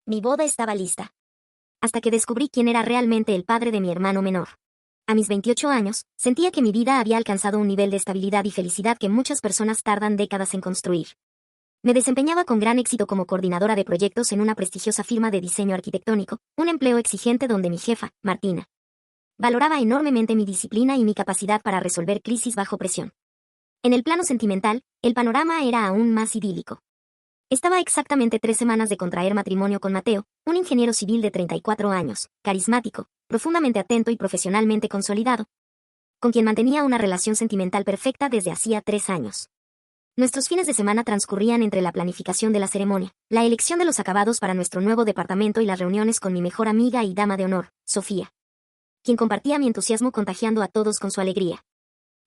Mi boda estaba lista. Hasta que descubrí quién era realmente el padre de mi hermano menor. A mis 28 años, sentía que mi vida había alcanzado un nivel de estabilidad y felicidad que muchas personas tardan décadas en construir. Me desempeñaba con gran éxito como coordinadora de proyectos en una prestigiosa firma de diseño arquitectónico, un empleo exigente donde mi jefa, Martina, valoraba enormemente mi disciplina y mi capacidad para resolver crisis bajo presión. En el plano sentimental, el panorama era aún más idílico. Estaba a exactamente 3 semanas de contraer matrimonio con Mateo, un ingeniero civil de 34 años, carismático, profundamente atento y profesionalmente consolidado, con quien mantenía una relación sentimental perfecta desde hacía 3 años. Nuestros fines de semana transcurrían entre la planificación de la ceremonia, la elección de los acabados para nuestro nuevo departamento y las reuniones con mi mejor amiga y dama de honor, Sofía, quien compartía mi entusiasmo contagiando a todos con su alegría.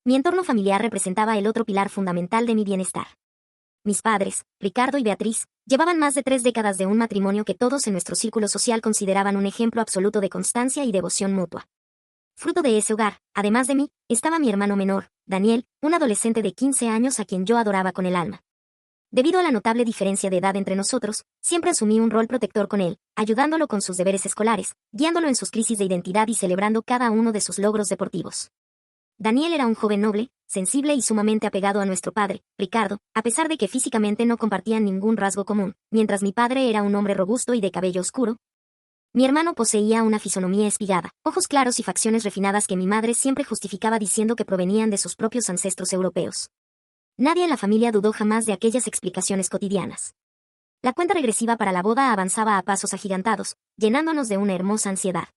Mi entorno familiar representaba el otro pilar fundamental de mi bienestar. Mis padres, Ricardo y Beatriz, llevaban más de 3 décadas de un matrimonio que todos en nuestro círculo social consideraban un ejemplo absoluto de constancia y devoción mutua. Fruto de ese hogar, además de mí, estaba mi hermano menor, Daniel, un adolescente de 15 años a quien yo adoraba con el alma. Debido a la notable diferencia de edad entre nosotros, siempre asumí un rol protector con él, ayudándolo con sus deberes escolares, guiándolo en sus crisis de identidad y celebrando cada uno de sus logros deportivos. Daniel era un joven noble, sensible y sumamente apegado a nuestro padre, Ricardo, a pesar de que físicamente no compartían ningún rasgo común, mientras mi padre era un hombre robusto y de cabello oscuro. Mi hermano poseía una fisonomía espigada, ojos claros y facciones refinadas que mi madre siempre justificaba diciendo que provenían de sus propios ancestros europeos. Nadie en la familia dudó jamás de aquellas explicaciones cotidianas. La cuenta regresiva para la boda avanzaba a pasos agigantados, llenándonos de una hermosa ansiedad.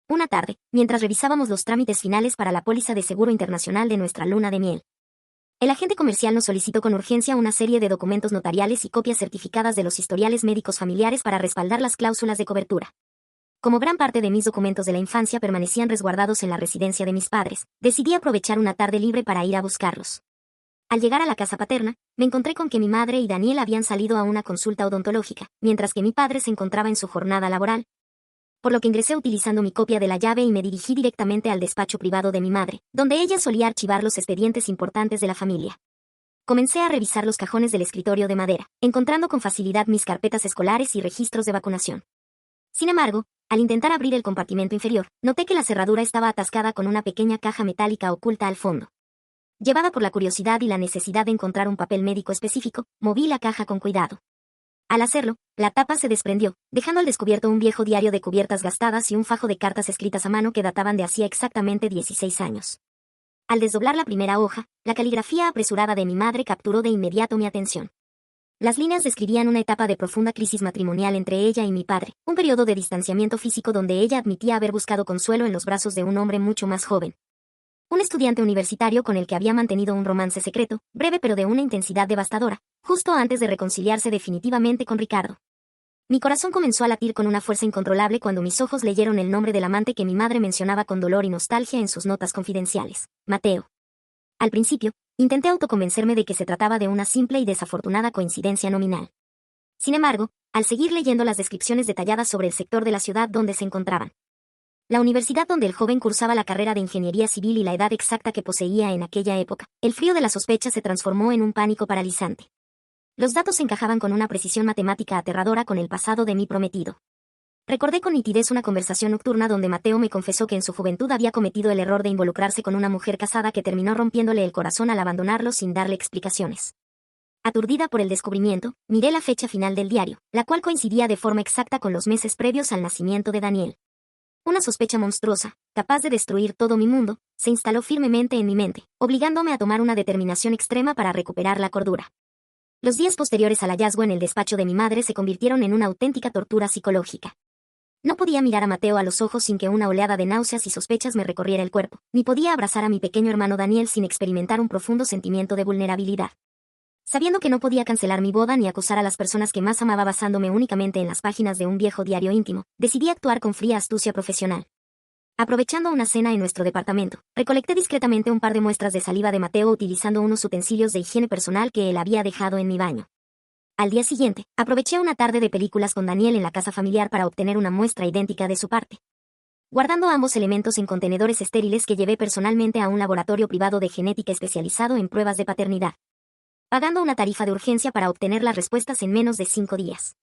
Una tarde, mientras revisábamos los trámites finales para la póliza de seguro internacional de nuestra luna de miel, el agente comercial nos solicitó con urgencia una serie de documentos notariales y copias certificadas de los historiales médicos familiares para respaldar las cláusulas de cobertura. Como gran parte de mis documentos de la infancia permanecían resguardados en la residencia de mis padres, decidí aprovechar una tarde libre para ir a buscarlos. Al llegar a la casa paterna, me encontré con que mi madre y Daniel habían salido a una consulta odontológica, mientras que mi padre se encontraba en su jornada laboral, por lo que ingresé utilizando mi copia de la llave y me dirigí directamente al despacho privado de mi madre, donde ella solía archivar los expedientes importantes de la familia. Comencé a revisar los cajones del escritorio de madera, encontrando con facilidad mis carpetas escolares y registros de vacunación. Sin embargo, al intentar abrir el compartimento inferior, noté que la cerradura estaba atascada con una pequeña caja metálica oculta al fondo. Llevada por la curiosidad y la necesidad de encontrar un papel médico específico, moví la caja con cuidado. Al hacerlo, la tapa se desprendió, dejando al descubierto un viejo diario de cubiertas gastadas y un fajo de cartas escritas a mano que databan de hacía exactamente 16 años. Al desdoblar la primera hoja, la caligrafía apresurada de mi madre capturó de inmediato mi atención. Las líneas describían una etapa de profunda crisis matrimonial entre ella y mi padre, un periodo de distanciamiento físico donde ella admitía haber buscado consuelo en los brazos de un hombre mucho más joven. Un estudiante universitario con el que había mantenido un romance secreto, breve pero de una intensidad devastadora, justo antes de reconciliarse definitivamente con Ricardo. Mi corazón comenzó a latir con una fuerza incontrolable cuando mis ojos leyeron el nombre del amante que mi madre mencionaba con dolor y nostalgia en sus notas confidenciales, Mateo. Al principio, intenté autoconvencerme de que se trataba de una simple y desafortunada coincidencia nominal. Sin embargo, al seguir leyendo las descripciones detalladas sobre el sector de la ciudad donde se encontraban, la universidad donde el joven cursaba la carrera de ingeniería civil y la edad exacta que poseía en aquella época, el frío de la sospecha se transformó en un pánico paralizante. Los datos encajaban con una precisión matemática aterradora con el pasado de mi prometido. Recordé con nitidez una conversación nocturna donde Mateo me confesó que en su juventud había cometido el error de involucrarse con una mujer casada que terminó rompiéndole el corazón al abandonarlo sin darle explicaciones. Aturdida por el descubrimiento, miré la fecha final del diario, la cual coincidía de forma exacta con los meses previos al nacimiento de Daniel. Una sospecha monstruosa, capaz de destruir todo mi mundo, se instaló firmemente en mi mente, obligándome a tomar una determinación extrema para recuperar la cordura. Los días posteriores al hallazgo en el despacho de mi madre se convirtieron en una auténtica tortura psicológica. No podía mirar a Mateo a los ojos sin que una oleada de náuseas y sospechas me recorriera el cuerpo, ni podía abrazar a mi pequeño hermano Daniel sin experimentar un profundo sentimiento de vulnerabilidad. Sabiendo que no podía cancelar mi boda ni acusar a las personas que más amaba basándome únicamente en las páginas de un viejo diario íntimo, decidí actuar con fría astucia profesional. Aprovechando una cena en nuestro departamento, recolecté discretamente un par de muestras de saliva de Mateo utilizando unos utensilios de higiene personal que él había dejado en mi baño. Al día siguiente, aproveché una tarde de películas con Daniel en la casa familiar para obtener una muestra idéntica de su parte. Guardando ambos elementos en contenedores estériles que llevé personalmente a un laboratorio privado de genética especializado en pruebas de paternidad, pagando una tarifa de urgencia para obtener las respuestas en menos de 5 días.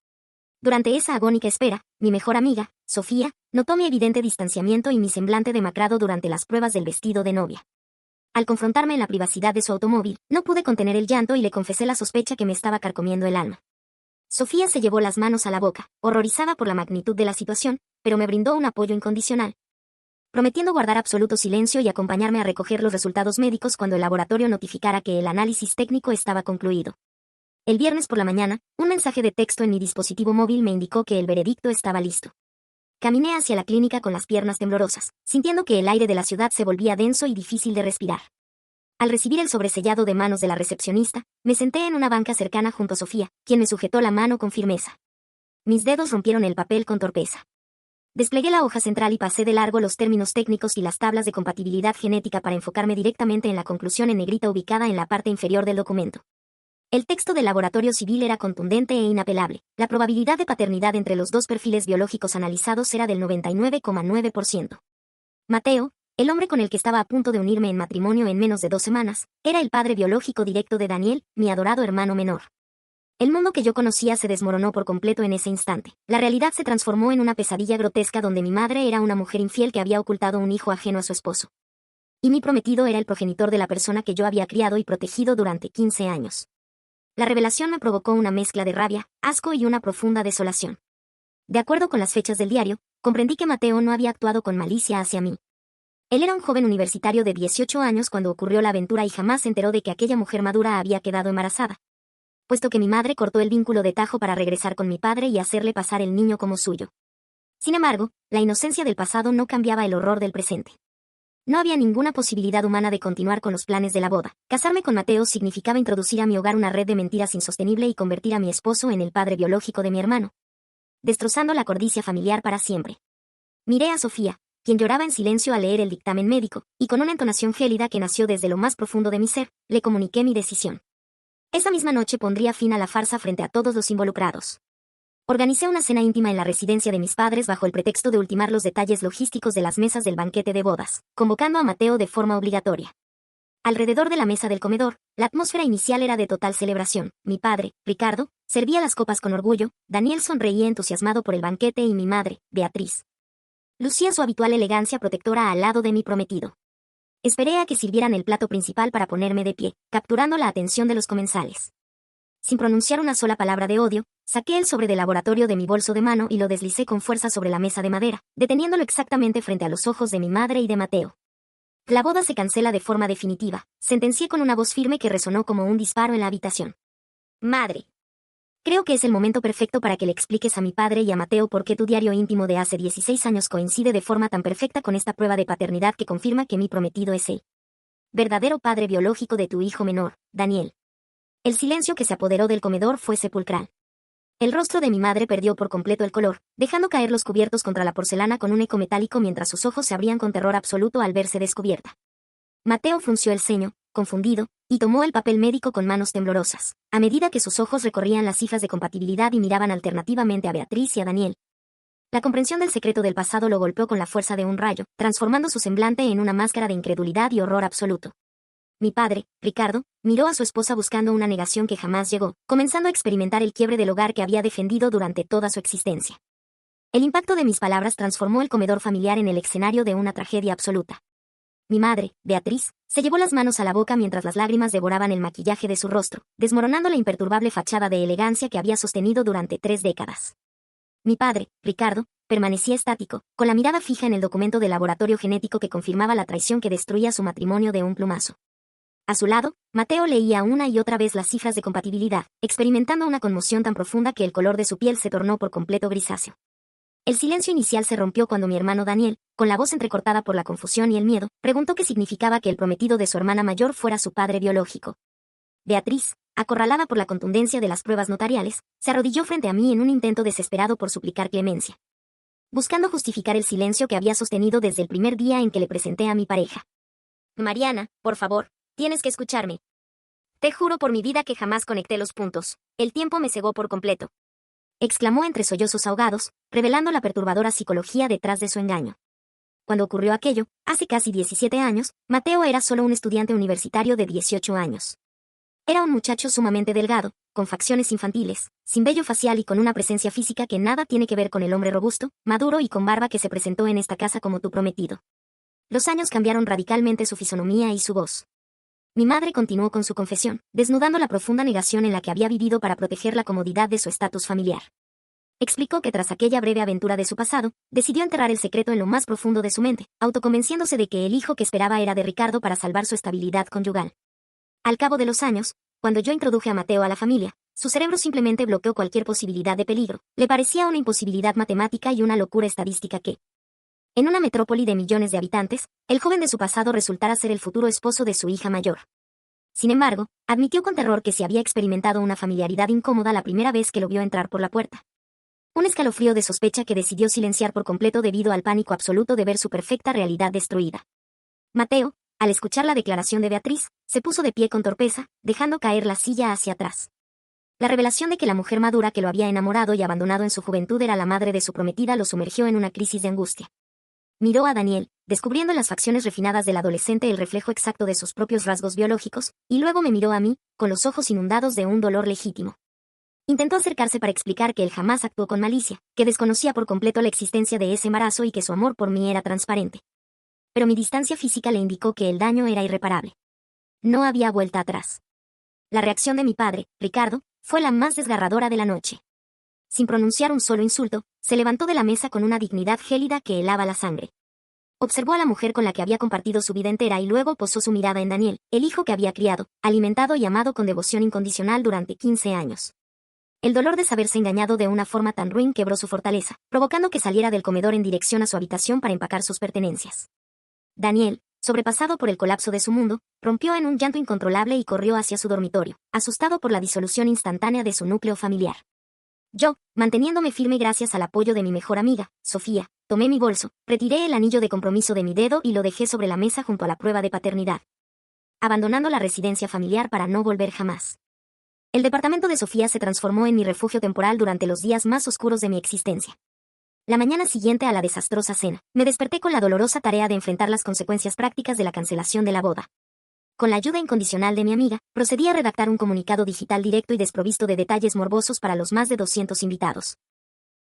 Durante esa agónica espera, mi mejor amiga, Sofía, notó mi evidente distanciamiento y mi semblante demacrado durante las pruebas del vestido de novia. Al confrontarme en la privacidad de su automóvil, no pude contener el llanto y le confesé la sospecha que me estaba carcomiendo el alma. Sofía se llevó las manos a la boca, horrorizada por la magnitud de la situación, pero me brindó un apoyo incondicional, prometiendo guardar absoluto silencio y acompañarme a recoger los resultados médicos cuando el laboratorio notificara que el análisis técnico estaba concluido. El viernes por la mañana, un mensaje de texto en mi dispositivo móvil me indicó que el veredicto estaba listo. Caminé hacia la clínica con las piernas temblorosas, sintiendo que el aire de la ciudad se volvía denso y difícil de respirar. Al recibir el sobresellado de manos de la recepcionista, me senté en una banca cercana junto a Sofía, quien me sujetó la mano con firmeza. Mis dedos rompieron el papel con torpeza. Desplegué la hoja central y pasé de largo los términos técnicos y las tablas de compatibilidad genética para enfocarme directamente en la conclusión en negrita ubicada en la parte inferior del documento. El texto del laboratorio civil era contundente e inapelable. La probabilidad de paternidad entre los dos perfiles biológicos analizados era del 99,9%. Mateo, el hombre con el que estaba a punto de unirme en matrimonio en menos de 2 semanas, era el padre biológico directo de Daniel, mi adorado hermano menor. El mundo que yo conocía se desmoronó por completo en ese instante. La realidad se transformó en una pesadilla grotesca donde mi madre era una mujer infiel que había ocultado un hijo ajeno a su esposo. Y mi prometido era el progenitor de la persona que yo había criado y protegido durante 15 años. La revelación me provocó una mezcla de rabia, asco y una profunda desolación. De acuerdo con las fechas del diario, comprendí que Mateo no había actuado con malicia hacia mí. Él era un joven universitario de 18 años cuando ocurrió la aventura y jamás se enteró de que aquella mujer madura había quedado embarazada, puesto que mi madre cortó el vínculo de tajo para regresar con mi padre y hacerle pasar el niño como suyo. Sin embargo, la inocencia del pasado no cambiaba el horror del presente. No había ninguna posibilidad humana de continuar con los planes de la boda. Casarme con Mateo significaba introducir a mi hogar una red de mentiras insostenible y convertir a mi esposo en el padre biológico de mi hermano, destrozando la codicia familiar para siempre. Miré a Sofía, quien lloraba en silencio al leer el dictamen médico, y con una entonación gélida que nació desde lo más profundo de mi ser, le comuniqué mi decisión. Esa misma noche pondría fin a la farsa frente a todos los involucrados. Organicé una cena íntima en la residencia de mis padres bajo el pretexto de ultimar los detalles logísticos de las mesas del banquete de bodas, convocando a Mateo de forma obligatoria. Alrededor de la mesa del comedor, la atmósfera inicial era de total celebración. Mi padre, Ricardo, servía las copas con orgullo, Daniel sonreía entusiasmado por el banquete y mi madre, Beatriz, lucía su habitual elegancia protectora al lado de mi prometido. Esperé a que sirvieran el plato principal para ponerme de pie, capturando la atención de los comensales. Sin pronunciar una sola palabra de odio, saqué el sobre de laboratorio de mi bolso de mano y lo deslicé con fuerza sobre la mesa de madera, deteniéndolo exactamente frente a los ojos de mi madre y de Mateo. La boda se cancela de forma definitiva, sentencié con una voz firme que resonó como un disparo en la habitación. Madre. Creo que es el momento perfecto para que le expliques a mi padre y a Mateo por qué tu diario íntimo de hace 16 años coincide de forma tan perfecta con esta prueba de paternidad que confirma que mi prometido es el verdadero padre biológico de tu hijo menor, Daniel. El silencio que se apoderó del comedor fue sepulcral. El rostro de mi madre perdió por completo el color, dejando caer los cubiertos contra la porcelana con un eco metálico mientras sus ojos se abrían con terror absoluto al verse descubierta. Mateo frunció el ceño, confundido, y tomó el papel médico con manos temblorosas, a medida que sus ojos recorrían las cifras de compatibilidad y miraban alternativamente a Beatriz y a Daniel. La comprensión del secreto del pasado lo golpeó con la fuerza de un rayo, transformando su semblante en una máscara de incredulidad y horror absoluto. Mi padre, Ricardo, miró a su esposa buscando una negación que jamás llegó, comenzando a experimentar el quiebre del hogar que había defendido durante toda su existencia. El impacto de mis palabras transformó el comedor familiar en el escenario de una tragedia absoluta. Mi madre, Beatriz, se llevó las manos a la boca mientras las lágrimas devoraban el maquillaje de su rostro, desmoronando la imperturbable fachada de elegancia que había sostenido durante 3 décadas. Mi padre, Ricardo, permanecía estático, con la mirada fija en el documento del laboratorio genético que confirmaba la traición que destruía su matrimonio de un plumazo. A su lado, Mateo leía una y otra vez las cifras de compatibilidad, experimentando una conmoción tan profunda que el color de su piel se tornó por completo grisáceo. El silencio inicial se rompió cuando mi hermano Daniel, con la voz entrecortada por la confusión y el miedo, preguntó qué significaba que el prometido de su hermana mayor fuera su padre biológico. Beatriz, acorralada por la contundencia de las pruebas notariales, se arrodilló frente a mí en un intento desesperado por suplicar clemencia, buscando justificar el silencio que había sostenido desde el primer día en que le presenté a mi pareja. Mariana, por favor. Tienes que escucharme. Te juro por mi vida que jamás conecté los puntos. El tiempo me cegó por completo. Exclamó entre sollozos ahogados, revelando la perturbadora psicología detrás de su engaño. Cuando ocurrió aquello, hace casi 17 años, Mateo era solo un estudiante universitario de 18 años. Era un muchacho sumamente delgado, con facciones infantiles, sin vello facial y con una presencia física que nada tiene que ver con el hombre robusto, maduro y con barba que se presentó en esta casa como tu prometido. Los años cambiaron radicalmente su fisonomía y su voz. Mi madre continuó con su confesión, desnudando la profunda negación en la que había vivido para proteger la comodidad de su estatus familiar. Explicó que tras aquella breve aventura de su pasado, decidió enterrar el secreto en lo más profundo de su mente, autoconvenciéndose de que el hijo que esperaba era de Ricardo para salvar su estabilidad conyugal. Al cabo de los años, cuando yo introduje a Mateo a la familia, su cerebro simplemente bloqueó cualquier posibilidad de peligro. Le parecía una imposibilidad matemática y una locura estadística que, en una metrópoli de millones de habitantes, el joven de su pasado resultara ser el futuro esposo de su hija mayor. Sin embargo, admitió con terror que se había experimentado una familiaridad incómoda la primera vez que lo vio entrar por la puerta. Un escalofrío de sospecha que decidió silenciar por completo debido al pánico absoluto de ver su perfecta realidad destruida. Mateo, al escuchar la declaración de Beatriz, se puso de pie con torpeza, dejando caer la silla hacia atrás. La revelación de que la mujer madura que lo había enamorado y abandonado en su juventud era la madre de su prometida lo sumergió en una crisis de angustia. Miró a Daniel, descubriendo en las facciones refinadas del adolescente el reflejo exacto de sus propios rasgos biológicos, y luego me miró a mí, con los ojos inundados de un dolor legítimo. Intentó acercarse para explicar que él jamás actuó con malicia, que desconocía por completo la existencia de ese embarazo y que su amor por mí era transparente. Pero mi distancia física le indicó que el daño era irreparable. No había vuelta atrás. La reacción de mi padre, Ricardo, fue la más desgarradora de la noche. Sin pronunciar un solo insulto, se levantó de la mesa con una dignidad gélida que helaba la sangre. Observó a la mujer con la que había compartido su vida entera y luego posó su mirada en Daniel, el hijo que había criado, alimentado y amado con devoción incondicional durante 15 años. El dolor de saberse engañado de una forma tan ruin quebró su fortaleza, provocando que saliera del comedor en dirección a su habitación para empacar sus pertenencias. Daniel, sobrepasado por el colapso de su mundo, rompió en un llanto incontrolable y corrió hacia su dormitorio, asustado por la disolución instantánea de su núcleo familiar. Yo, manteniéndome firme gracias al apoyo de mi mejor amiga, Sofía, tomé mi bolso, retiré el anillo de compromiso de mi dedo y lo dejé sobre la mesa junto a la prueba de paternidad, abandonando la residencia familiar para no volver jamás. El departamento de Sofía se transformó en mi refugio temporal durante los días más oscuros de mi existencia. La mañana siguiente a la desastrosa cena, me desperté con la dolorosa tarea de enfrentar las consecuencias prácticas de la cancelación de la boda. Con la ayuda incondicional de mi amiga, procedí a redactar un comunicado digital directo y desprovisto de detalles morbosos para los más de 200 invitados,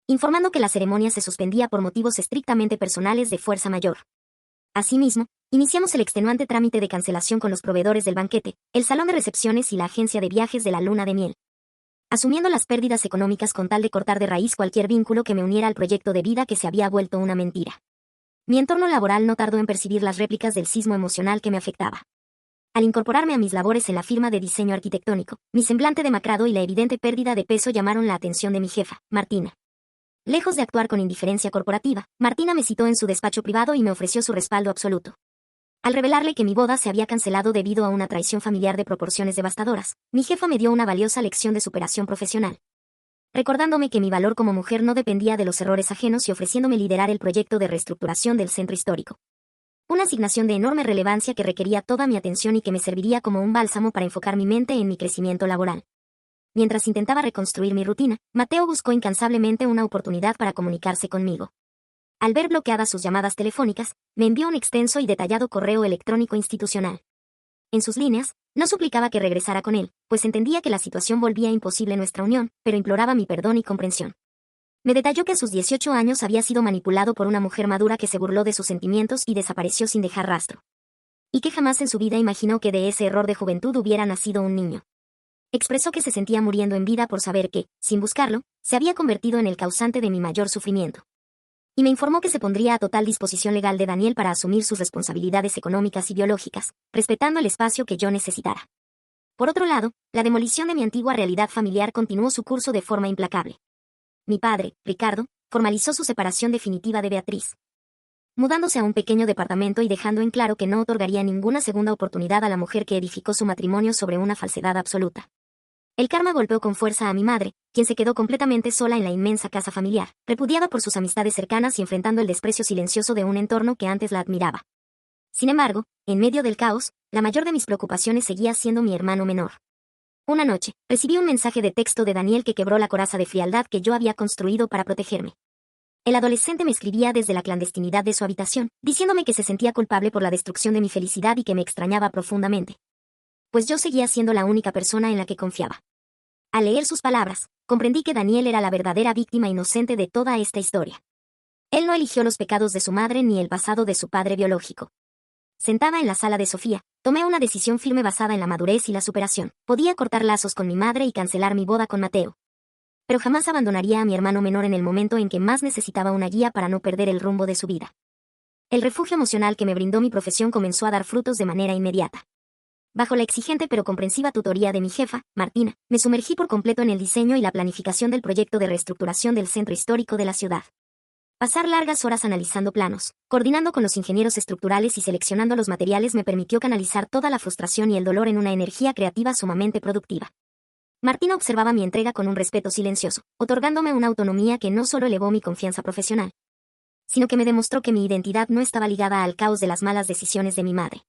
informando que la ceremonia se suspendía por motivos estrictamente personales de fuerza mayor. Asimismo, iniciamos el extenuante trámite de cancelación con los proveedores del banquete, el salón de recepciones y la agencia de viajes de la luna de miel, asumiendo las pérdidas económicas con tal de cortar de raíz cualquier vínculo que me uniera al proyecto de vida que se había vuelto una mentira. Mi entorno laboral no tardó en percibir las réplicas del sismo emocional que me afectaba. Al incorporarme a mis labores en la firma de diseño arquitectónico, mi semblante demacrado y la evidente pérdida de peso llamaron la atención de mi jefa, Martina. Lejos de actuar con indiferencia corporativa, Martina me citó en su despacho privado y me ofreció su respaldo absoluto. Al revelarle que mi boda se había cancelado debido a una traición familiar de proporciones devastadoras, mi jefa me dio una valiosa lección de superación profesional, recordándome que mi valor como mujer no dependía de los errores ajenos y ofreciéndome liderar el proyecto de reestructuración del centro histórico. Una asignación de enorme relevancia que requería toda mi atención y que me serviría como un bálsamo para enfocar mi mente en mi crecimiento laboral. Mientras intentaba reconstruir mi rutina, Mateo buscó incansablemente una oportunidad para comunicarse conmigo. Al ver bloqueadas sus llamadas telefónicas, me envió un extenso y detallado correo electrónico institucional. En sus líneas, no suplicaba que regresara con él, pues entendía que la situación volvía imposible nuestra unión, pero imploraba mi perdón y comprensión. Me detalló que a sus 18 años había sido manipulado por una mujer madura que se burló de sus sentimientos y desapareció sin dejar rastro. Y que jamás en su vida imaginó que de ese error de juventud hubiera nacido un niño. Expresó que se sentía muriendo en vida por saber que, sin buscarlo, se había convertido en el causante de mi mayor sufrimiento. Y me informó que se pondría a total disposición legal de Daniel para asumir sus responsabilidades económicas y biológicas, respetando el espacio que yo necesitara. Por otro lado, la demolición de mi antigua realidad familiar continuó su curso de forma implacable. Mi padre, Ricardo, formalizó su separación definitiva de Beatriz, mudándose a un pequeño departamento y dejando en claro que no otorgaría ninguna segunda oportunidad a la mujer que edificó su matrimonio sobre una falsedad absoluta. El karma golpeó con fuerza a mi madre, quien se quedó completamente sola en la inmensa casa familiar, repudiada por sus amistades cercanas y enfrentando el desprecio silencioso de un entorno que antes la admiraba. Sin embargo, en medio del caos, la mayor de mis preocupaciones seguía siendo mi hermano menor. Una noche, recibí un mensaje de texto de Daniel que quebró la coraza de frialdad que yo había construido para protegerme. El adolescente me escribía desde la clandestinidad de su habitación, diciéndome que se sentía culpable por la destrucción de mi felicidad y que me extrañaba profundamente. pues yo seguía siendo la única persona en la que confiaba. Al leer sus palabras, comprendí que Daniel era la verdadera víctima inocente de toda esta historia. Él no eligió los pecados de su madre ni el pasado de su padre biológico. Sentada en la sala de Sofía, tomé una decisión firme basada en la madurez y la superación. Podía cortar lazos con mi madre y cancelar mi boda con Mateo. Pero jamás abandonaría a mi hermano menor en el momento en que más necesitaba una guía para no perder el rumbo de su vida. El refugio emocional que me brindó mi profesión comenzó a dar frutos de manera inmediata. Bajo la exigente pero comprensiva tutoría de mi jefa, Martina, me sumergí por completo en el diseño y la planificación del proyecto de reestructuración del centro histórico de la ciudad. Pasar largas horas analizando planos, coordinando con los ingenieros estructurales y seleccionando los materiales me permitió canalizar toda la frustración y el dolor en una energía creativa sumamente productiva. Martina observaba mi entrega con un respeto silencioso, otorgándome una autonomía que no solo elevó mi confianza profesional, sino que me demostró que mi identidad no estaba ligada al caos de las malas decisiones de mi madre.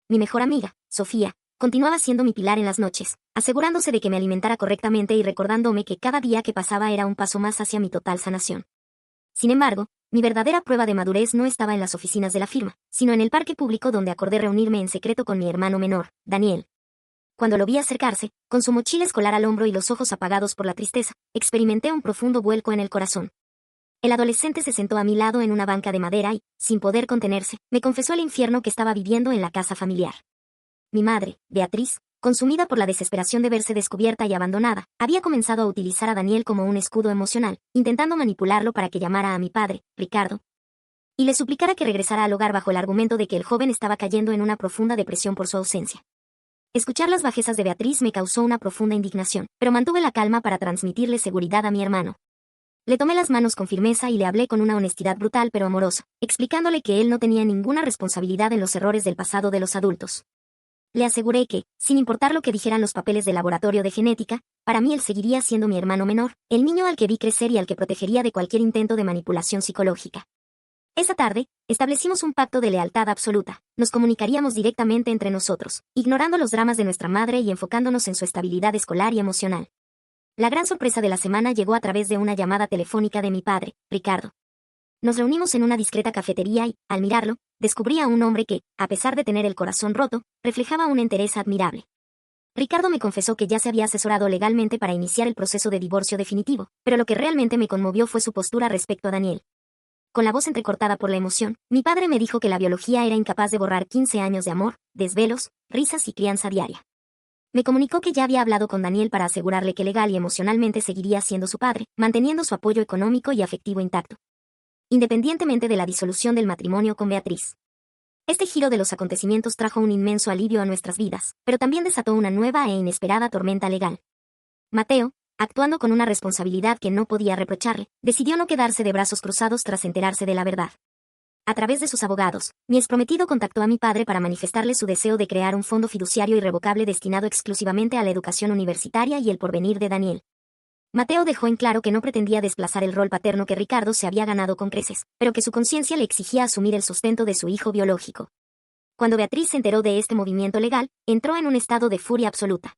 Mi mejor amiga, Sofía, continuaba siendo mi pilar en las noches, asegurándose de que me alimentara correctamente y recordándome que cada día que pasaba era un paso más hacia mi total sanación. Sin embargo, mi verdadera prueba de madurez no estaba en las oficinas de la firma, sino en el parque público donde acordé reunirme en secreto con mi hermano menor, Daniel. Cuando lo vi acercarse, con su mochila escolar al hombro y los ojos apagados por la tristeza, experimenté un profundo vuelco en el corazón. El adolescente se sentó a mi lado en una banca de madera y, sin poder contenerse, me confesó el infierno que estaba viviendo en la casa familiar. Mi madre, Beatriz, consumida por la desesperación de verse descubierta y abandonada, había comenzado a utilizar a Daniel como un escudo emocional, intentando manipularlo para que llamara a mi padre, Ricardo, y le suplicara que regresara al hogar bajo el argumento de que el joven estaba cayendo en una profunda depresión por su ausencia. Escuchar las bajezas de Beatriz me causó una profunda indignación, pero mantuve la calma para transmitirle seguridad a mi hermano. Le tomé las manos con firmeza y le hablé con una honestidad brutal pero amorosa, explicándole que él no tenía ninguna responsabilidad en los errores del pasado de los adultos. Le aseguré que, sin importar lo que dijeran los papeles del laboratorio de genética, para mí él seguiría siendo mi hermano menor, el niño al que vi crecer y al que protegería de cualquier intento de manipulación psicológica. Esa tarde, establecimos un pacto de lealtad absoluta. Nos comunicaríamos directamente entre nosotros, ignorando los dramas de nuestra madre y enfocándonos en su estabilidad escolar y emocional. La gran sorpresa de la semana llegó a través de una llamada telefónica de mi padre, Ricardo. Nos reunimos en una discreta cafetería y, al mirarlo, descubrí a un hombre que, a pesar de tener el corazón roto, reflejaba una entereza admirable. Ricardo me confesó que ya se había asesorado legalmente para iniciar el proceso de divorcio definitivo, pero lo que realmente me conmovió fue su postura respecto a Daniel. Con la voz entrecortada por la emoción, mi padre me dijo que la biología era incapaz de borrar 15 años de amor, desvelos, risas y crianza diaria. Me comunicó que ya había hablado con Daniel para asegurarle que legal y emocionalmente seguiría siendo su padre, manteniendo su apoyo económico y afectivo intacto, independientemente de la disolución del matrimonio con Beatriz. Este giro de los acontecimientos trajo un inmenso alivio a nuestras vidas, pero también desató una nueva e inesperada tormenta legal. Mateo, actuando con una responsabilidad que no podía reprocharle, decidió no quedarse de brazos cruzados tras enterarse de la verdad. A través de sus abogados, mi exprometido contactó a mi padre para manifestarle su deseo de crear un fondo fiduciario irrevocable destinado exclusivamente a la educación universitaria y el porvenir de Daniel. Mateo dejó en claro que no pretendía desplazar el rol paterno que Ricardo se había ganado con creces, pero que su conciencia le exigía asumir el sustento de su hijo biológico. Cuando Beatriz se enteró de este movimiento legal, entró en un estado de furia absoluta.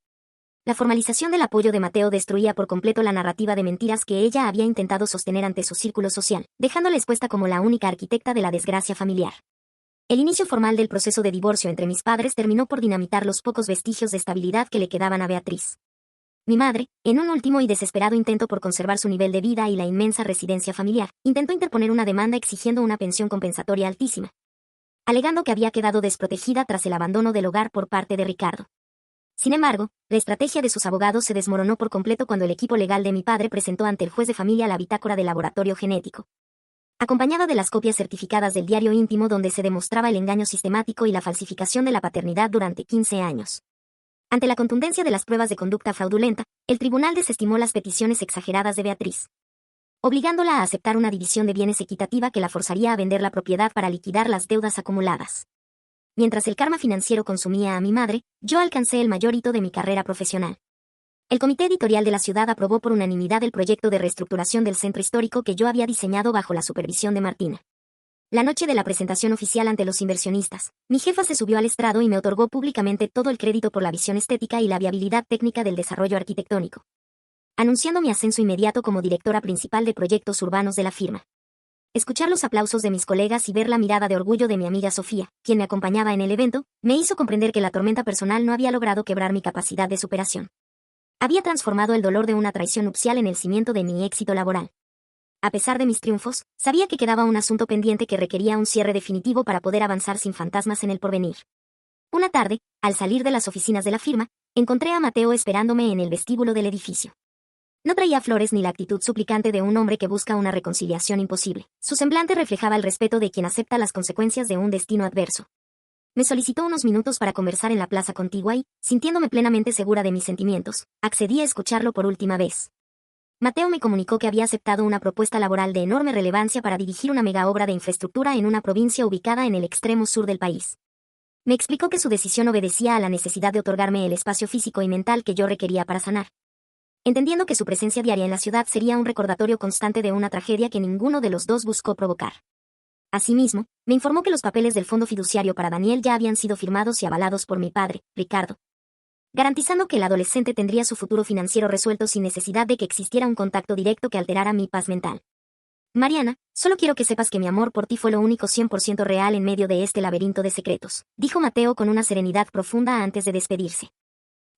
La formalización del apoyo de Mateo destruía por completo la narrativa de mentiras que ella había intentado sostener ante su círculo social, dejándola expuesta como la única arquitecta de la desgracia familiar. El inicio formal del proceso de divorcio entre mis padres terminó por dinamitar los pocos vestigios de estabilidad que le quedaban a Beatriz. Mi madre, en un último y desesperado intento por conservar su nivel de vida y la inmensa residencia familiar, intentó interponer una demanda exigiendo una pensión compensatoria altísima, alegando que había quedado desprotegida tras el abandono del hogar por parte de Ricardo. Sin embargo, la estrategia de sus abogados se desmoronó por completo cuando el equipo legal de mi padre presentó ante el juez de familia la bitácora del laboratorio genético, acompañada de las copias certificadas del diario íntimo donde se demostraba el engaño sistemático y la falsificación de la paternidad durante 15 años. Ante la contundencia de las pruebas de conducta fraudulenta, el tribunal desestimó las peticiones exageradas de Beatriz, obligándola a aceptar una división de bienes equitativa que la forzaría a vender la propiedad para liquidar las deudas acumuladas. Mientras el karma financiero consumía a mi madre, yo alcancé el mayor hito de mi carrera profesional. El comité editorial de la ciudad aprobó por unanimidad el proyecto de reestructuración del centro histórico que yo había diseñado bajo la supervisión de Martina. La noche de la presentación oficial ante los inversionistas, mi jefa se subió al estrado y me otorgó públicamente todo el crédito por la visión estética y la viabilidad técnica del desarrollo arquitectónico, anunciando mi ascenso inmediato como directora principal de proyectos urbanos de la firma. Escuchar los aplausos de mis colegas y ver la mirada de orgullo de mi amiga Sofía, quien me acompañaba en el evento, me hizo comprender que la tormenta personal no había logrado quebrar mi capacidad de superación. Había transformado el dolor de una traición nupcial en el cimiento de mi éxito laboral. A pesar de mis triunfos, sabía que quedaba un asunto pendiente que requería un cierre definitivo para poder avanzar sin fantasmas en el porvenir. Una tarde, al salir de las oficinas de la firma, encontré a Mateo esperándome en el vestíbulo del edificio. No traía flores ni la actitud suplicante de un hombre que busca una reconciliación imposible. Su semblante reflejaba el respeto de quien acepta las consecuencias de un destino adverso. Me solicitó unos minutos para conversar en la plaza contigua y, sintiéndome plenamente segura de mis sentimientos, accedí a escucharlo por última vez. Mateo me comunicó que había aceptado una propuesta laboral de enorme relevancia para dirigir una mega obra de infraestructura en una provincia ubicada en el extremo sur del país. Me explicó que su decisión obedecía a la necesidad de otorgarme el espacio físico y mental que yo requería para sanar. Entendiendo que su presencia diaria en la ciudad sería un recordatorio constante de una tragedia que ninguno de los dos buscó provocar. Asimismo, me informó que los papeles del fondo fiduciario para Daniel ya habían sido firmados y avalados por mi padre, Ricardo, garantizando que el adolescente tendría su futuro financiero resuelto sin necesidad de que existiera un contacto directo que alterara mi paz mental. Mariana, solo quiero que sepas que mi amor por ti fue lo único 100% real en medio de este laberinto de secretos, dijo Mateo con una serenidad profunda antes de despedirse.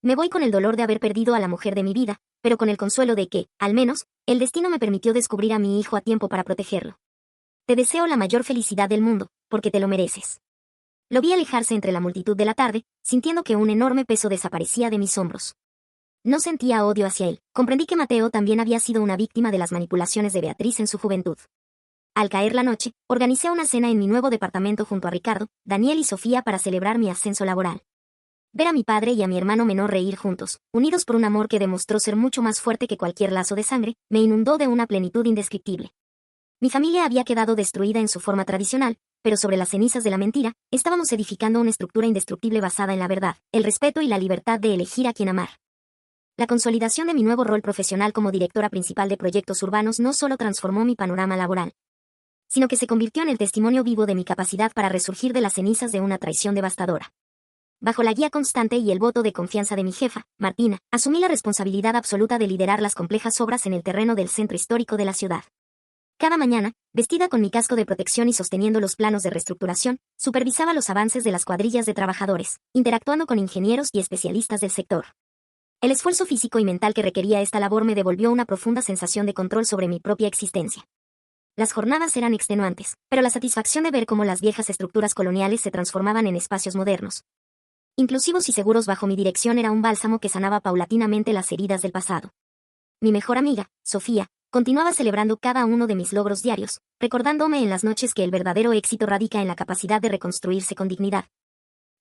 Me voy con el dolor de haber perdido a la mujer de mi vida, pero con el consuelo de que, al menos, el destino me permitió descubrir a mi hijo a tiempo para protegerlo. Te deseo la mayor felicidad del mundo, porque te lo mereces. Lo vi alejarse entre la multitud de la tarde, sintiendo que un enorme peso desaparecía de mis hombros. No sentía odio hacia él, comprendí que Mateo también había sido una víctima de las manipulaciones de Beatriz en su juventud. Al caer la noche, organicé una cena en mi nuevo departamento junto a Ricardo, Daniel y Sofía para celebrar mi ascenso laboral. Ver a mi padre y a mi hermano menor reír juntos, unidos por un amor que demostró ser mucho más fuerte que cualquier lazo de sangre, me inundó de una plenitud indescriptible. Mi familia había quedado destruida en su forma tradicional, pero sobre las cenizas de la mentira, estábamos edificando una estructura indestructible basada en la verdad, el respeto y la libertad de elegir a quien amar. La consolidación de mi nuevo rol profesional como directora principal de proyectos urbanos no solo transformó mi panorama laboral, sino que se convirtió en el testimonio vivo de mi capacidad para resurgir de las cenizas de una traición devastadora. Bajo la guía constante y el voto de confianza de mi jefa, Martina, asumí la responsabilidad absoluta de liderar las complejas obras en el terreno del centro histórico de la ciudad. Cada mañana, vestida con mi casco de protección y sosteniendo los planos de reestructuración, supervisaba los avances de las cuadrillas de trabajadores, interactuando con ingenieros y especialistas del sector. El esfuerzo físico y mental que requería esta labor me devolvió una profunda sensación de control sobre mi propia existencia. Las jornadas eran extenuantes, pero la satisfacción de ver cómo las viejas estructuras coloniales se transformaban en espacios modernos, inclusivos y seguros bajo mi dirección, era un bálsamo que sanaba paulatinamente las heridas del pasado. Mi mejor amiga, Sofía, continuaba celebrando cada uno de mis logros diarios, recordándome en las noches que el verdadero éxito radica en la capacidad de reconstruirse con dignidad,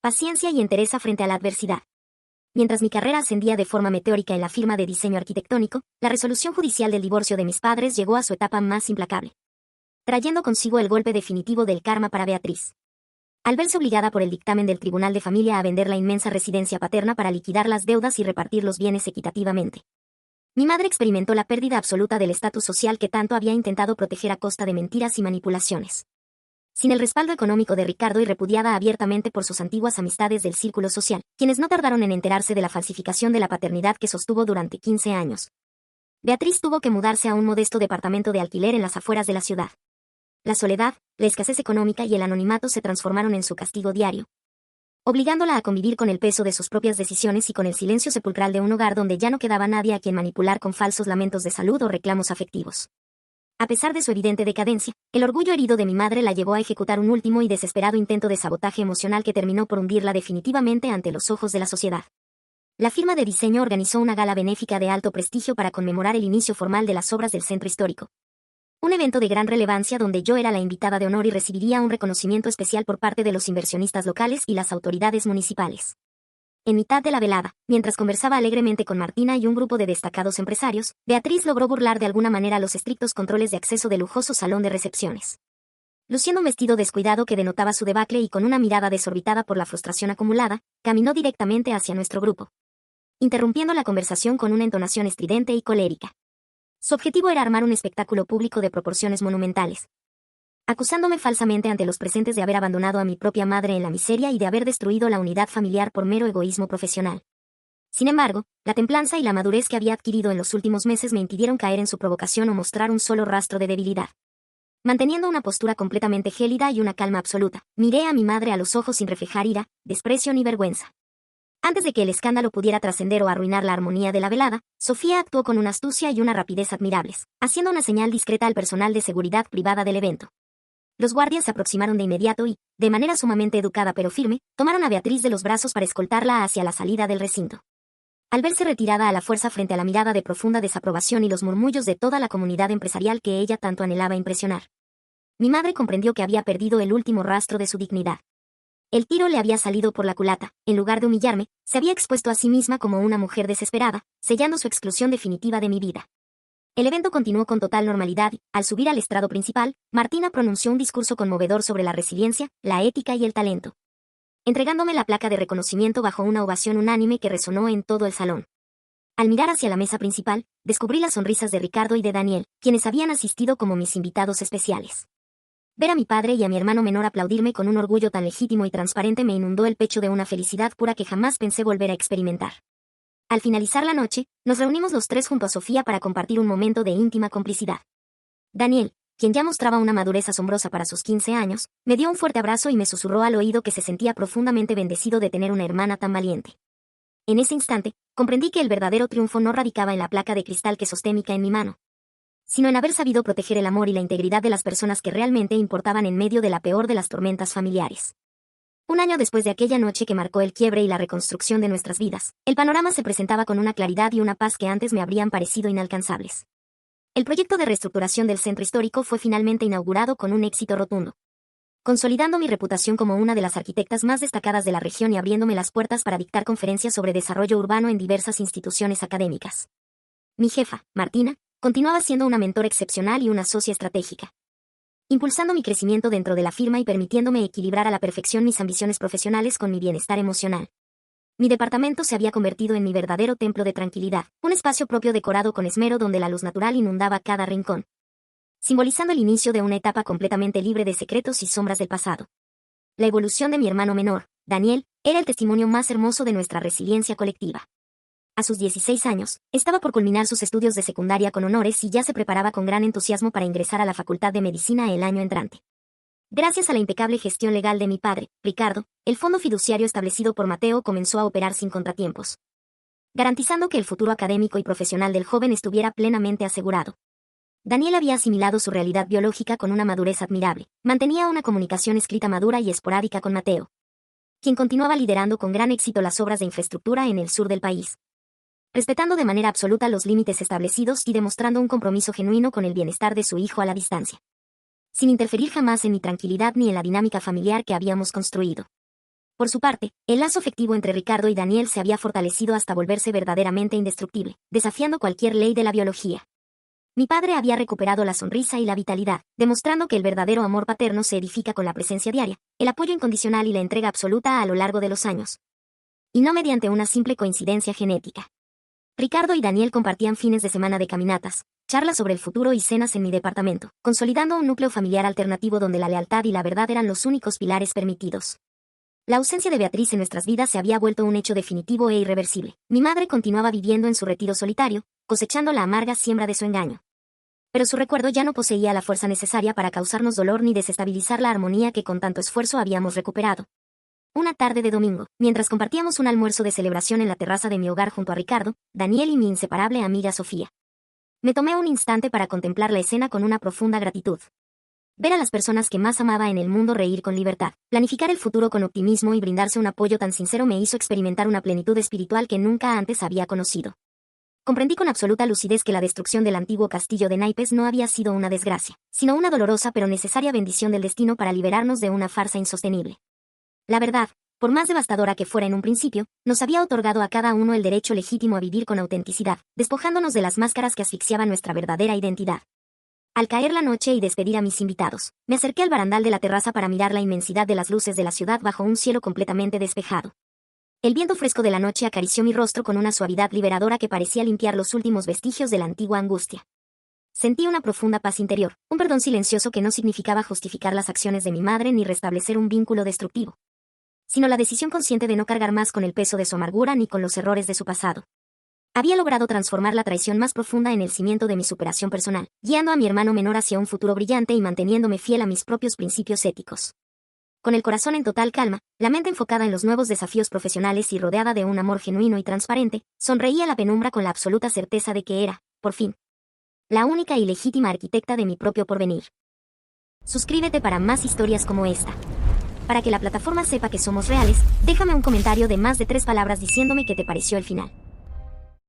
paciencia y entereza frente a la adversidad. Mientras mi carrera ascendía de forma meteórica en la firma de diseño arquitectónico, la resolución judicial del divorcio de mis padres llegó a su etapa más implacable, trayendo consigo el golpe definitivo del karma para Beatriz. Al verse obligada por el dictamen del Tribunal de Familia a vender la inmensa residencia paterna para liquidar las deudas y repartir los bienes equitativamente, mi madre experimentó la pérdida absoluta del estatus social que tanto había intentado proteger a costa de mentiras y manipulaciones. Sin el respaldo económico de Ricardo y repudiada abiertamente por sus antiguas amistades del círculo social, quienes no tardaron en enterarse de la falsificación de la paternidad que sostuvo durante 15 años, Beatriz tuvo que mudarse a un modesto departamento de alquiler en las afueras de la ciudad. La soledad, la escasez económica y el anonimato se transformaron en su castigo diario, obligándola a convivir con el peso de sus propias decisiones y con el silencio sepulcral de un hogar donde ya no quedaba nadie a quien manipular con falsos lamentos de salud o reclamos afectivos. A pesar de su evidente decadencia, el orgullo herido de mi madre la llevó a ejecutar un último y desesperado intento de sabotaje emocional que terminó por hundirla definitivamente ante los ojos de la sociedad. La firma de diseño organizó una gala benéfica de alto prestigio para conmemorar el inicio formal de las obras del centro histórico. Un evento de gran relevancia donde yo era la invitada de honor y recibiría un reconocimiento especial por parte de los inversionistas locales y las autoridades municipales. En mitad de la velada, mientras conversaba alegremente con Martina y un grupo de destacados empresarios, Beatriz logró burlar de alguna manera los estrictos controles de acceso del lujoso salón de recepciones. Luciendo un vestido descuidado que denotaba su debacle y con una mirada desorbitada por la frustración acumulada, caminó directamente hacia nuestro grupo, interrumpiendo la conversación con una entonación estridente y colérica. Su objetivo era armar un espectáculo público de proporciones monumentales, acusándome falsamente ante los presentes de haber abandonado a mi propia madre en la miseria y de haber destruido la unidad familiar por mero egoísmo profesional. Sin embargo, la templanza y la madurez que había adquirido en los últimos meses me impidieron caer en su provocación o mostrar un solo rastro de debilidad. Manteniendo una postura completamente gélida y una calma absoluta, miré a mi madre a los ojos sin reflejar ira, desprecio ni vergüenza. Antes de que el escándalo pudiera trascender o arruinar la armonía de la velada, Sofía actuó con una astucia y una rapidez admirables, haciendo una señal discreta al personal de seguridad privada del evento. Los guardias se aproximaron de inmediato y, de manera sumamente educada pero firme, tomaron a Beatriz de los brazos para escoltarla hacia la salida del recinto. Al verse retirada a la fuerza frente a la mirada de profunda desaprobación y los murmullos de toda la comunidad empresarial que ella tanto anhelaba impresionar, mi madre comprendió que había perdido el último rastro de su dignidad. El tiro le había salido por la culata. En lugar de humillarme, se había expuesto a sí misma como una mujer desesperada, sellando su exclusión definitiva de mi vida. El evento continuó con total normalidad y, al subir al estrado principal, Martina pronunció un discurso conmovedor sobre la resiliencia, la ética y el talento, entregándome la placa de reconocimiento bajo una ovación unánime que resonó en todo el salón. Al mirar hacia la mesa principal, descubrí las sonrisas de Ricardo y de Daniel, quienes habían asistido como mis invitados especiales. Ver a mi padre y a mi hermano menor aplaudirme con un orgullo tan legítimo y transparente me inundó el pecho de una felicidad pura que jamás pensé volver a experimentar. Al finalizar la noche, nos reunimos los tres junto a Sofía para compartir un momento de íntima complicidad. Daniel, quien ya mostraba una madurez asombrosa para sus 15 años, me dio un fuerte abrazo y me susurró al oído que se sentía profundamente bendecido de tener una hermana tan valiente. En ese instante, comprendí que el verdadero triunfo no radicaba en la placa de cristal que sostémica en mi mano, sino en haber sabido proteger el amor y la integridad de las personas que realmente importaban en medio de la peor de las tormentas familiares. Un año después de aquella noche que marcó el quiebre y la reconstrucción de nuestras vidas, el panorama se presentaba con una claridad y una paz que antes me habrían parecido inalcanzables. El proyecto de reestructuración del centro histórico fue finalmente inaugurado con un éxito rotundo, consolidando mi reputación como una de las arquitectas más destacadas de la región y abriéndome las puertas para dictar conferencias sobre desarrollo urbano en diversas instituciones académicas. Mi jefa, Martina, continuaba siendo una mentora excepcional y una socia estratégica, impulsando mi crecimiento dentro de la firma y permitiéndome equilibrar a la perfección mis ambiciones profesionales con mi bienestar emocional. Mi departamento se había convertido en mi verdadero templo de tranquilidad, un espacio propio decorado con esmero donde la luz natural inundaba cada rincón, simbolizando el inicio de una etapa completamente libre de secretos y sombras del pasado. La evolución de mi hermano menor, Daniel, era el testimonio más hermoso de nuestra resiliencia colectiva. A sus 16 años, estaba por culminar sus estudios de secundaria con honores y ya se preparaba con gran entusiasmo para ingresar a la Facultad de Medicina el año entrante. Gracias a la impecable gestión legal de mi padre, Ricardo, el fondo fiduciario establecido por Mateo comenzó a operar sin contratiempos, garantizando que el futuro académico y profesional del joven estuviera plenamente asegurado. Daniel había asimilado su realidad biológica con una madurez admirable, mantenía una comunicación escrita madura y esporádica con Mateo, quien continuaba liderando con gran éxito las obras de infraestructura en el sur del país, respetando de manera absoluta los límites establecidos y demostrando un compromiso genuino con el bienestar de su hijo a la distancia, sin interferir jamás en mi tranquilidad ni en la dinámica familiar que habíamos construido. Por su parte, el lazo afectivo entre Ricardo y Daniel se había fortalecido hasta volverse verdaderamente indestructible, desafiando cualquier ley de la biología. Mi padre había recuperado la sonrisa y la vitalidad, demostrando que el verdadero amor paterno se edifica con la presencia diaria, el apoyo incondicional y la entrega absoluta a lo largo de los años, y no mediante una simple coincidencia genética. Ricardo y Daniel compartían fines de semana de caminatas, charlas sobre el futuro y cenas en mi departamento, consolidando un núcleo familiar alternativo donde la lealtad y la verdad eran los únicos pilares permitidos. La ausencia de Beatriz en nuestras vidas se había vuelto un hecho definitivo e irreversible. Mi madre continuaba viviendo en su retiro solitario, cosechando la amarga siembra de su engaño. Pero su recuerdo ya no poseía la fuerza necesaria para causarnos dolor ni desestabilizar la armonía que con tanto esfuerzo habíamos recuperado. Una tarde de domingo, mientras compartíamos un almuerzo de celebración en la terraza de mi hogar junto a Ricardo, Daniel y mi inseparable amiga Sofía, me tomé un instante para contemplar la escena con una profunda gratitud. Ver a las personas que más amaba en el mundo reír con libertad, planificar el futuro con optimismo y brindarse un apoyo tan sincero me hizo experimentar una plenitud espiritual que nunca antes había conocido. Comprendí con absoluta lucidez que la destrucción del antiguo castillo de naipes no había sido una desgracia, sino una dolorosa pero necesaria bendición del destino para liberarnos de una farsa insostenible. La verdad, por más devastadora que fuera en un principio, nos había otorgado a cada uno el derecho legítimo a vivir con autenticidad, despojándonos de las máscaras que asfixiaban nuestra verdadera identidad. Al caer la noche y despedir a mis invitados, me acerqué al barandal de la terraza para mirar la inmensidad de las luces de la ciudad bajo un cielo completamente despejado. El viento fresco de la noche acarició mi rostro con una suavidad liberadora que parecía limpiar los últimos vestigios de la antigua angustia. Sentí una profunda paz interior, un perdón silencioso que no significaba justificar las acciones de mi madre ni restablecer un vínculo destructivo, sino la decisión consciente de no cargar más con el peso de su amargura ni con los errores de su pasado. Había logrado transformar la traición más profunda en el cimiento de mi superación personal, guiando a mi hermano menor hacia un futuro brillante y manteniéndome fiel a mis propios principios éticos. Con el corazón en total calma, la mente enfocada en los nuevos desafíos profesionales y rodeada de un amor genuino y transparente, sonreí a la penumbra con la absoluta certeza de que era, por fin, la única y legítima arquitecta de mi propio porvenir. Suscríbete para más historias como esta. Para que la plataforma sepa que somos reales, déjame un comentario de más de 3 palabras diciéndome qué te pareció el final.